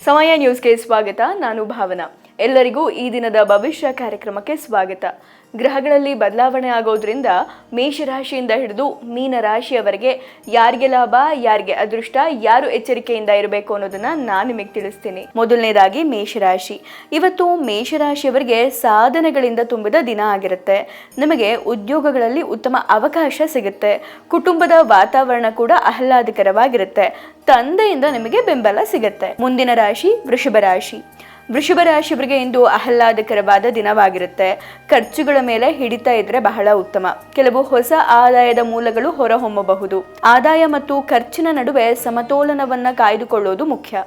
ಸಮಯ ನ್ಯೂಸ್ಗೆ ಸ್ವಾಗತ. ನಾನು ಭಾವನಾ. ಎಲ್ಲರಿಗೂ ಈ ದಿನದ ಭವಿಷ್ಯ ಕಾರ್ಯಕ್ರಮಕ್ಕೆ ಸ್ವಾಗತ. ಗ್ರಹಗಳಲ್ಲಿ ಬದಲಾವಣೆ ಆಗೋದ್ರಿಂದ ಮೇಷರಾಶಿಯಿಂದ ಹಿಡಿದು ಮೀನರಾಶಿಯವರೆಗೆ ಯಾರಿಗೆ ಲಾಭ, ಯಾರಿಗೆ ಅದೃಷ್ಟ, ಯಾರು ಎಚ್ಚರಿಕೆಯಿಂದ ಇರಬೇಕು ಅನ್ನೋದನ್ನ ನಾನು ನಿಮಗೆ ತಿಳಿಸ್ತೀನಿ. ಮೊದಲನೇದಾಗಿ ಮೇಷರಾಶಿ. ಇವತ್ತು ಮೇಷರಾಶಿಯವರಿಗೆ ಸಾಧನೆಗಳಿಂದ ತುಂಬಿದ ದಿನ ಆಗಿರುತ್ತೆ. ನಿಮಗೆ ಉದ್ಯೋಗಗಳಲ್ಲಿ ಉತ್ತಮ ಅವಕಾಶ ಸಿಗುತ್ತೆ. ಕುಟುಂಬದ ವಾತಾವರಣ ಕೂಡ ಆಹ್ಲಾದಕರವಾಗಿರುತ್ತೆ. ತಂದೆಯಿಂದ ನಿಮಗೆ ಬೆಂಬಲ ಸಿಗುತ್ತೆ. ಮುಂದಿನ ರಾಶಿ ವೃಷಭ ರಾಶಿ. ವೃಷಭ ರಾಶಿಯವರಿಗೆ ಇಂದು ಆಹ್ಲಾದಕರವಾದ ದಿನವಾಗಿರುತ್ತೆ. ಖರ್ಚುಗಳ ಮೇಲೆ ಹಿಡಿತಾ ಇದ್ರೆ ಬಹಳ ಉತ್ತಮ. ಕೆಲವು ಹೊಸ ಆದಾಯದ ಮೂಲಗಳು ಹೊರಹೊಮ್ಮಬಹುದು. ಆದಾಯ ಮತ್ತು ಖರ್ಚಿನ ನಡುವೆ ಸಮತೋಲನವನ್ನ ಕಾಯ್ದುಕೊಳ್ಳೋದು ಮುಖ್ಯ.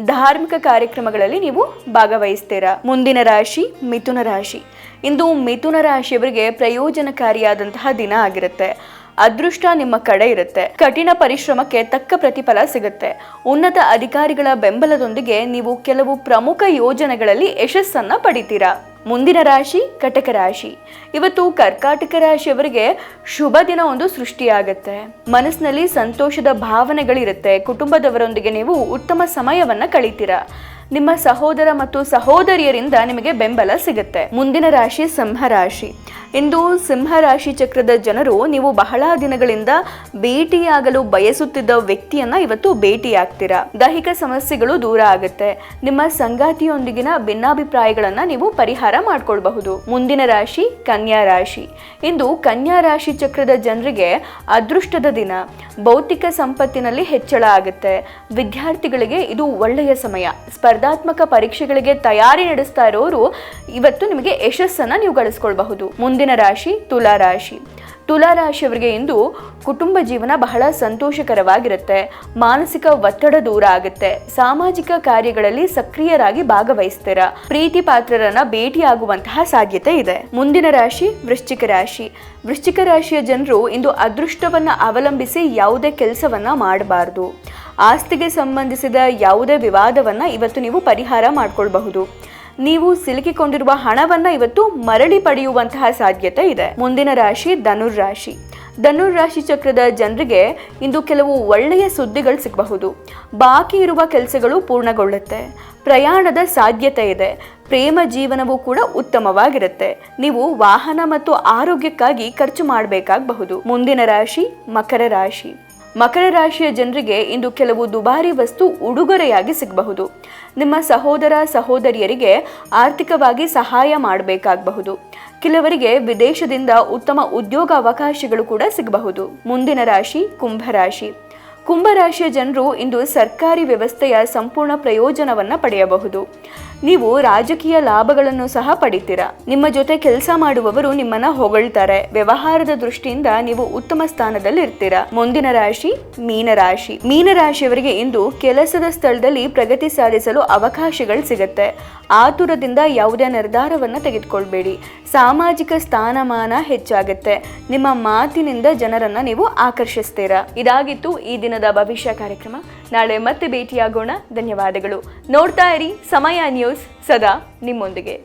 ಧಾರ್ಮಿಕ ಕಾರ್ಯಕ್ರಮಗಳಲ್ಲಿ ನೀವು ಭಾಗವಹಿಸ್ತೀರಾ. ಮುಂದಿನ ರಾಶಿ ಮಿಥುನ ರಾಶಿ. ಇಂದು ಮಿಥುನ ರಾಶಿಯವರಿಗೆ ಪ್ರಯೋಜನಕಾರಿಯಾದಂತಹ ದಿನ ಆಗಿರುತ್ತೆ. ಅದೃಷ್ಟ ನಿಮ್ಮ ಕಡೆ ಇರುತ್ತೆ. ಕಠಿಣ ಪರಿಶ್ರಮಕ್ಕೆ ತಕ್ಕ ಪ್ರತಿಫಲ ಸಿಗುತ್ತೆ. ಉನ್ನತ ಅಧಿಕಾರಿಗಳ ಬೆಂಬಲದೊಂದಿಗೆ ನೀವು ಕೆಲವು ಪ್ರಮುಖ ಯೋಜನೆಗಳಲ್ಲಿ ಯಶಸ್ಸನ್ನ ಪಡಿತೀರಾ. ಮುಂದಿನ ರಾಶಿ ಕಟಕ ರಾಶಿ. ಇವತ್ತು ಕರ್ಕಾಟಕ ರಾಶಿಯವರಿಗೆ ಶುಭ ದಿನ ಒಂದು ಸೃಷ್ಟಿಯಾಗತ್ತೆ. ಮನಸ್ಸಿನಲ್ಲಿ ಸಂತೋಷದ ಭಾವನೆಗಳಿರುತ್ತೆ. ಕುಟುಂಬದವರೊಂದಿಗೆ ನೀವು ಉತ್ತಮ ಸಮಯವನ್ನ ಕಳೀತೀರಾ. ನಿಮ್ಮ ಸಹೋದರ ಮತ್ತು ಸಹೋದರಿಯರಿಂದ ನಿಮಗೆ ಬೆಂಬಲ ಸಿಗುತ್ತೆ. ಮುಂದಿನ ರಾಶಿ ಸಿಂಹ ರಾಶಿ. ಇಂದು ಸಿಂಹ ರಾಶಿ ಚಕ್ರದ ಜನರು ನೀವು ಬಹಳ ದಿನಗಳಿಂದ ಭೇಟಿಯಾಗಲು ಬಯಸುತ್ತಿದ್ದ ವ್ಯಕ್ತಿಯನ್ನ ಇವತ್ತು ಭೇಟಿಯಾಗ್ತೀರಾ. ದೈಹಿಕ ಸಮಸ್ಯೆಗಳು ದೂರ ಆಗುತ್ತೆ. ನಿಮ್ಮ ಸಂಗಾತಿಯೊಂದಿಗಿನ ಭಿನ್ನಾಭಿಪ್ರಾಯಗಳನ್ನ ನೀವು ಪರಿಹಾರ ಮಾಡ್ಕೊಳ್ಬಹುದು. ಮುಂದಿನ ರಾಶಿ ಕನ್ಯಾ ರಾಶಿ. ಇಂದು ಕನ್ಯಾ ರಾಶಿ ಚಕ್ರದ ಜನರಿಗೆ ಅದೃಷ್ಟದ ದಿನ. ಭೌತಿಕ ಸಂಪತ್ತಿನಲ್ಲಿ ಹೆಚ್ಚಳ ಆಗುತ್ತೆ. ವಿದ್ಯಾರ್ಥಿಗಳಿಗೆ ಇದು ಒಳ್ಳೆಯ ಸಮಯ. ಸ್ಪರ್ಧಾತ್ಮಕ ಪರೀಕ್ಷೆಗಳಿಗೆ ತಯಾರಿ ನಡೆಸ್ತಾ ಇರೋರು ಇವತ್ತು ನಿಮಗೆ ಯಶಸ್ಸನ್ನ ನೀವು ಗಳಿಸ್ಕೊಳ್ಬಹುದು. ಮುಂದಿನ ರಾಶಿ ತುಲಾ ರಾಶಿ. ತುಲಾ ರಾಶಿಯವರಿಗೆ ಇಂದು ಕುಟುಂಬ ಜೀವನ ಬಹಳ ಸಂತೋಷಕರವಾಗಿರುತ್ತೆ. ಮಾನಸಿಕ ಒತ್ತಡ ದೂರ ಆಗುತ್ತೆ. ಸಾಮಾಜಿಕ ಕಾರ್ಯಗಳಲ್ಲಿ ಸಕ್ರಿಯರಾಗಿ ಭಾಗವಹಿಸ್ತೀರಾ. ಪ್ರೀತಿ ಪಾತ್ರರನ್ನ ಭೇಟಿಯಾಗುವಂತಹ ಸಾಧ್ಯತೆ ಇದೆ. ಮುಂದಿನ ರಾಶಿ ವೃಶ್ಚಿಕ ರಾಶಿ. ವೃಶ್ಚಿಕ ರಾಶಿಯ ಜನರು ಇಂದು ಅದೃಷ್ಟವನ್ನ ಅವಲಂಬಿಸಿ ಯಾವುದೇ ಕೆಲಸವನ್ನ ಮಾಡಬಾರದು. ಆಸ್ತಿಗೆ ಸಂಬಂಧಿಸಿದ ಯಾವುದೇ ವಿವಾದವನ್ನ ಇವತ್ತು ನೀವು ಪರಿಹಾರ ಮಾಡ್ಕೊಳ್ಬಹುದು. ನೀವು ಸಿಲುಕಿಕೊಂಡಿರುವ ಹಣವನ್ನ ಇವತ್ತು ಮರಳಿ ಪಡೆಯುವಂತಹ ಸಾಧ್ಯತೆ ಇದೆ. ಮುಂದಿನ ರಾಶಿ ಧನುರ್ ರಾಶಿ. ಧನುರ್ ರಾಶಿ ಚಕ್ರದ ಜನರಿಗೆ ಇಂದು ಕೆಲವು ಒಳ್ಳೆಯ ಸುದ್ದಿಗಳು ಸಿಗಬಹುದು. ಬಾಕಿ ಇರುವ ಕೆಲಸಗಳು ಪೂರ್ಣಗೊಳ್ಳುತ್ತೆ. ಪ್ರಯಾಣದ ಸಾಧ್ಯತೆ ಇದೆ. ಪ್ರೇಮ ಜೀವನವೂ ಕೂಡ ಉತ್ತಮವಾಗಿರುತ್ತೆ. ನೀವು ವಾಹನ ಮತ್ತು ಆರೋಗ್ಯಕ್ಕಾಗಿ ಖರ್ಚು ಮಾಡಬೇಕಾಗಬಹುದು. ಮುಂದಿನ ರಾಶಿ ಮಕರ ರಾಶಿ. ಮಕರ ರಾಶಿಯ ಜನರಿಗೆ ಇಂದು ಕೆಲವು ದುಬಾರಿ ವಸ್ತು ಉಡುಗೊರೆಯಾಗಿ ಸಿಗಬಹುದು. ನಿಮ್ಮ ಸಹೋದರ ಸಹೋದರಿಯರಿಗೆ ಆರ್ಥಿಕವಾಗಿ ಸಹಾಯ ಮಾಡಬೇಕಾಗಬಹುದು. ಕೆಲವರಿಗೆ ವಿದೇಶದಿಂದ ಉತ್ತಮ ಉದ್ಯೋಗ ಅವಕಾಶಗಳು ಕೂಡ ಸಿಗಬಹುದು. ಮುಂದಿನ ರಾಶಿ ಕುಂಭರಾಶಿ. ಕುಂಭರಾಶಿಯ ಜನರು ಇಂದು ಸರ್ಕಾರಿ ವ್ಯವಸ್ಥೆಯ ಸಂಪೂರ್ಣ ಪ್ರಯೋಜನವನ್ನ ಪಡೆಯಬಹುದು. ನೀವು ರಾಜಕೀಯ ಲಾಭಗಳನ್ನು ಸಹ ಪಡಿತೀರಾ. ನಿಮ್ಮ ಜೊತೆ ಕೆಲಸ ಮಾಡುವವರು ನಿಮ್ಮನ್ನ ಹೊಗಳ್ತಾರೆ. ವ್ಯವಹಾರದ ದೃಷ್ಟಿಯಿಂದ ನೀವು ಉತ್ತಮ ಸ್ಥಾನದಲ್ಲಿ ಇರ್ತೀರಾ. ಮುಂದಿನ ರಾಶಿ ಮೀನರಾಶಿ. ಮೀನರಾಶಿಯವರಿಗೆ ಇಂದು ಕೆಲಸದ ಸ್ಥಳದಲ್ಲಿ ಪ್ರಗತಿ ಸಾಧಿಸಲು ಅವಕಾಶಗಳು ಸಿಗುತ್ತೆ. ಆತುರದಿಂದ ಯಾವುದೇ ನಿರ್ಧಾರವನ್ನ ತೆಗೆದುಕೊಳ್ಬೇಡಿ. ಸಾಮಾಜಿಕ ಸ್ಥಾನಮಾನ ಹೆಚ್ಚಾಗುತ್ತೆ. ನಿಮ್ಮ ಮಾತಿನಿಂದ ಜನರನ್ನ ನೀವು ಆಕರ್ಷಿಸ್ತೀರಾ. ಇದಾಗಿತ್ತು ಈ ದಿನದ ಭವಿಷ್ಯ ಕಾರ್ಯಕ್ರಮ. ನಾಳೆ ಮತ್ತೆ ಭೇಟಿಯಾಗೋಣ. ಧನ್ಯವಾದಗಳು. ನೋಡ್ತಾ ಇರಿ ಸಮಯ ನ್ಯೂಸ್, ಸದಾ ನಿಮ್ಮೊಂದಿಗೆ.